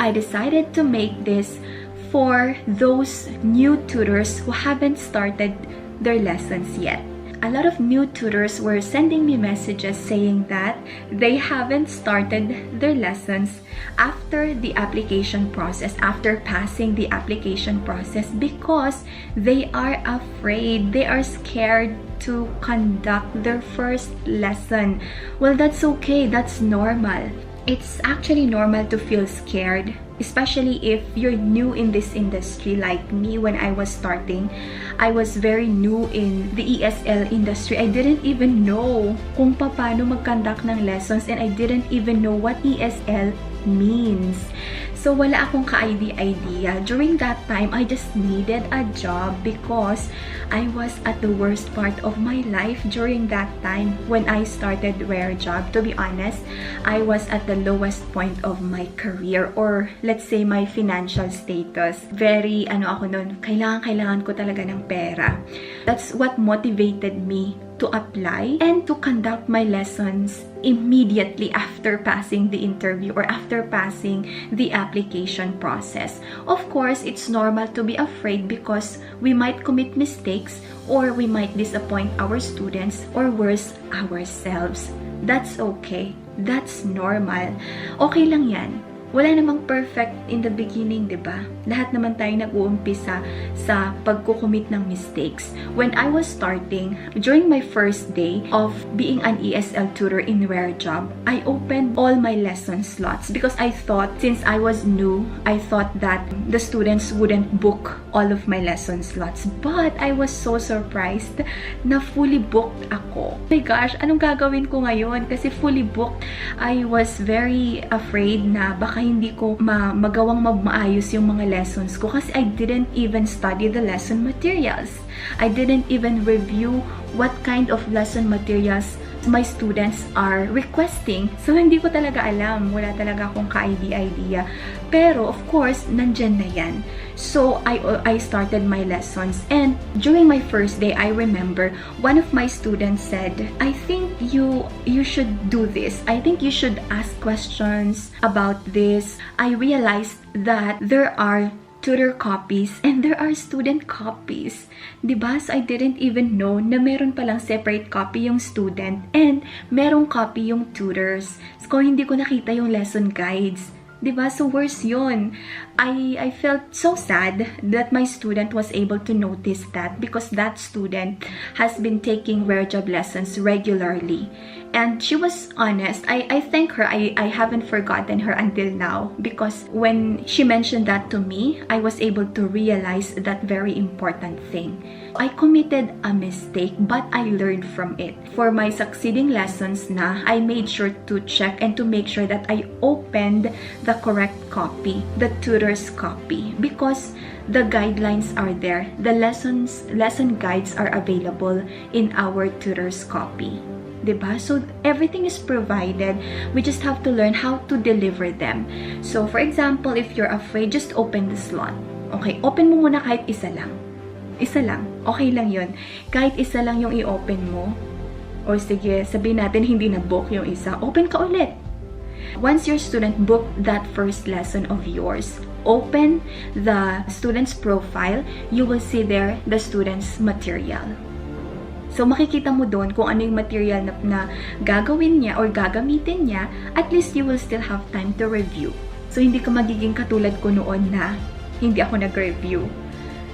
I decided to make this for those new tutors who haven't started their lessons yet. A lot of new tutors were sending me messages saying that they haven't started their lessons after the application process, after passing the application process, because they are afraid, they are scared to conduct their first lesson. Well, that's okay, that's normal. It's actually normal to feel scared, especially if you're new in this industry like me. When I was starting, I was very new in the ESL industry. I didn't even know kung paano mag-conduct ng lessons, and I didn't even know what ESL means. So wala akong ka-idea. During that time, I just needed a job because I was at the worst part of my life during that time when I started rarejob. To be honest, I was at the lowest point of my career, or let's say my financial status. Very ako nun, kailangan ko talaga ng pera. That's what motivated me to apply and to conduct my lessons immediately after passing the interview or after passing the application process. Of course, it's normal to be afraid because we might commit mistakes or we might disappoint our students or worse, ourselves. That's okay. That's normal. Okay lang yan. Wala namang perfect in the beginning, diba? Lahat naman tayo nag-uumpisa sa pagkukumit ng mistakes. When I was starting, during my first day of being an ESL tutor in rarejob, I opened all my lesson slots because I thought, since I was new, I thought that the students wouldn't book all of my lesson slots. But I was so surprised na fully booked ako. Oh my gosh, anong gagawin ko ngayon? Kasi fully booked. I was very afraid na baka hindi ko magawang maayos yung mga lessons ko kasi I didn't even study the lesson materials. I didn't even review what kind of lesson materials my students are requesting. So, hindi ko talaga alam. Wala talaga akong ka-idea. Pero, of course, nandyan na yan. So, I started my lessons. And during my first day, I remember one of my students said, I think you should do this. I think you should ask questions about this. I realized that there are tutor copies and there are student copies. Diba? So I didn't even know na meron palang separate copy yung student and merong copy yung tutors. So hindi ko nakita yung lesson guides. Diba? So worse yun. I felt so sad that my student was able to notice that because that student has been taking rarejob lessons regularly. And she was honest. I thank her. I haven't forgotten her until now because when she mentioned that to me, I was able to realize that very important thing. I committed a mistake, but I learned from it. For my succeeding lessons na, I made sure to check and to make sure that I opened the correct copy, the tutor's copy, because the guidelines are there. The lesson guides are available in our tutor's copy. Diba? So, everything is provided. We just have to learn how to deliver them. So, for example, if you're afraid, just open the slot. Okay, open mo muna kahit isa lang. Isa lang. Okay lang yun. Kahit isa lang yung i-open mo. O sige, sabihin natin hindi na-book yung isa. Open ka ulit. Once your student booked that first lesson of yours, open the student's profile. You will see there the student's material. So, makikita mo doon kung ano yung material na gagawin niya or gagamitin niya. At least you will still have time to review. So, hindi ka magiging katulad ko noon na hindi ako nag-review.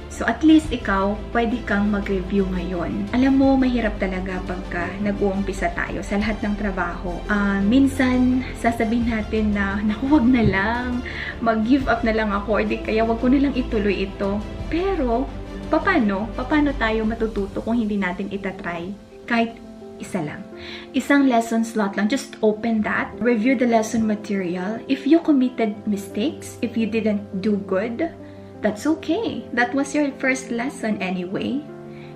So, at least ikaw, pwede kang mag-review ngayon. Alam mo, mahirap talaga pagka nag-uumpisa tayo sa lahat ng trabaho. Minsan, sasabihin natin na, naku, wag na lang, mag-give up na lang ako, or di kaya wag ko na lang ituloy ito. Pero, paano tayo matututo kung hindi natin itatry? Kahit isa lang. Isang lesson slot lang. Just open that. Review the lesson material. If you committed mistakes, if you didn't do good, that's okay. That was your first lesson anyway.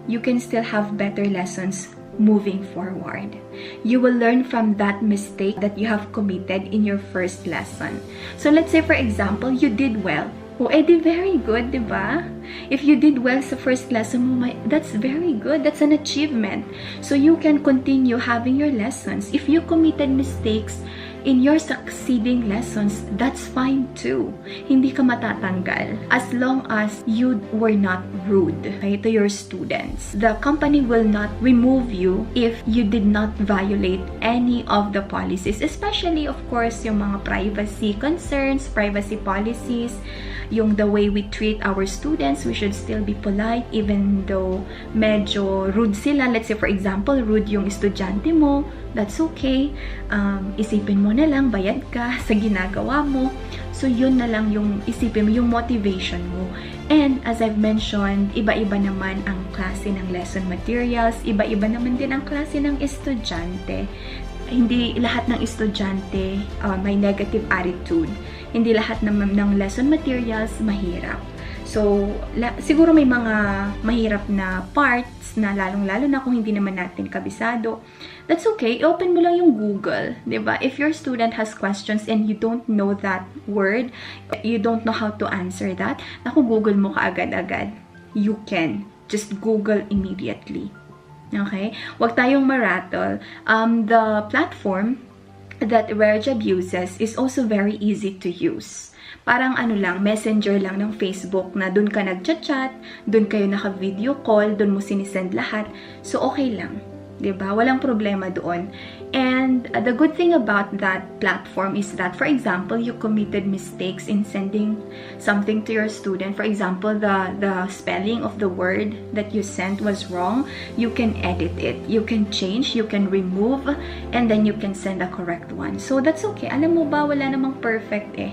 You can still have better lessons moving forward. You will learn from that mistake that you have committed in your first lesson. So let's say, for example, you did well. Oh, edi very good, diba? If you did well sa first lesson mo, that's very good. That's an achievement. So you can continue having your lessons. If you committed mistakes, in your succeeding lessons, that's fine too. Hindi ka matatanggal as long as you were not rude, okay, to your students. The company will not remove you if you did not violate any of the policies, especially of course yung mga privacy concerns, privacy policies, yung the way we treat our students. We should still be polite even though medyo rude sila. Let's say for example, rude yung estudyante mo, that's okay. Isipin mo na lang, bayad ka sa ginagawa mo. So yun na lang yung isipin mo, yung motivation mo. And as I've mentioned, iba-iba naman ang klase ng lesson materials, iba-iba naman din ang klase ng estudyante. Hindi lahat ng estudyante may negative attitude. Hindi lahat ng lesson materials mahirap. So, siguro may mga mahirap na parts na lalong-lalo na kung hindi naman natin kabisado. That's okay. Open mo lang yung Google, diba? If your student has questions and you don't know that word, you don't know how to answer that, naku, Google mo kaagad-agad. You can. Just Google immediately. Okay? Huwag tayong marattle. The platform that rarejob uses is also very easy to use. Parang ano lang, messenger lang ng Facebook na dun ka nag-chat, dun kayo naka-video call, dun mo sinisend lahat. So, okay lang. Diba? Walang problema doon. And the good thing about that platform is that, for example, you committed mistakes in sending something to your student. For example, the spelling of the word that you sent was wrong. You can edit it. You can change. You can remove. And then you can send a correct one. So, that's okay. Alam mo ba, wala namang perfect eh.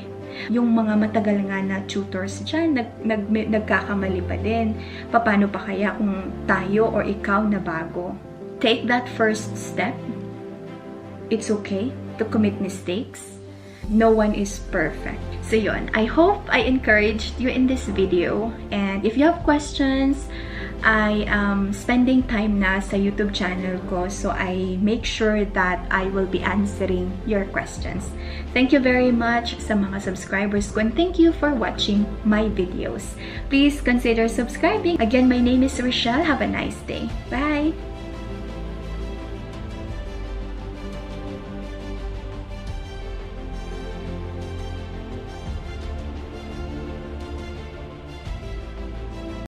Yung mga matagal nga na tutors dyan, nagkakamali pa din. Paano pa kaya kung tayo or ikaw na bago? Take that first step. It's okay to commit mistakes. No one is perfect. So yun, I hope I encouraged you in this video. And if you have questions, I am spending time na sa YouTube channel ko, so I make sure that I will be answering your questions. Thank you very much sa mga subscribers ko, and thank you for watching my videos. Please consider subscribing. Again, my name is Rochelle. Have a nice day. Bye!